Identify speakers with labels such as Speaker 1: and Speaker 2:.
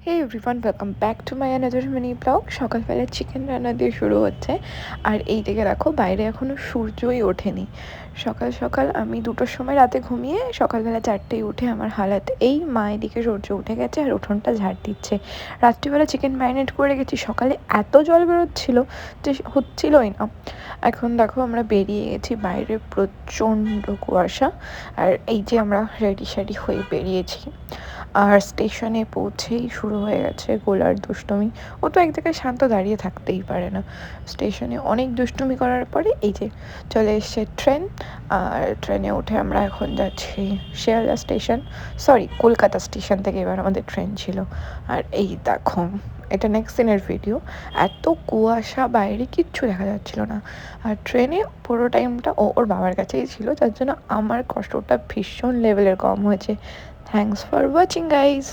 Speaker 1: Hey everyone, welcome back to my another mini vlog. সকালবেলা chicken রান্না দিয়ে শুরু হচ্ছে। আর এই দিকে দেখো, বাইরে এখনও সূর্যই ওঠেনি। সকাল সকাল আমি 2টোর সময় রাতে ঘুমিয়ে সকালবেলা 4টেয় উঠে আমার হালাত এই, মা এদিকে সূর্য উঠে গেছে আর উঠোনটা ঝাড় দিচ্ছে। রাত্রিবেলা চিকেন ম্যারিনেট করে রেখেছি, সকালে এত জল বেরোচ্ছিল যে হচ্ছিলই না। এখন দেখো আমরা বেরিয়ে গেছি, বাইরে প্রচণ্ড কুয়াশা। আর এই যে আমরা রেডি শেডি হয়ে বেরিয়েছি, আর স্টেশনে পৌঁছেই শুরু হয়ে গেছে গোলার দুষ্টুমি। ও তো এক জায়গায় শান্ত দাঁড়িয়ে থাকতেই পারে না। স্টেশনে অনেক দুষ্টুমি করার পরে এই যে চলে এসছে ট্রেন। আর ট্রেনে উঠে আমরা এখন যাচ্ছি Sealdah station, sorry Kolkata station থেকে এবার আমাদের ট্রেন ছিল। আর এই দেখো, এটা নেক্সট দিনের ভিডিও। এত কুয়াশা, বাইরে কিচ্ছু দেখা যাচ্ছিল না। আর ট্রেনে পুরো টাইমটা ও ওর বাবার কাছেই ছিল, যার জন্য আমার কষ্টটা ভীষণ লেভেলের কম হয়েছে। Thanks for watching guys.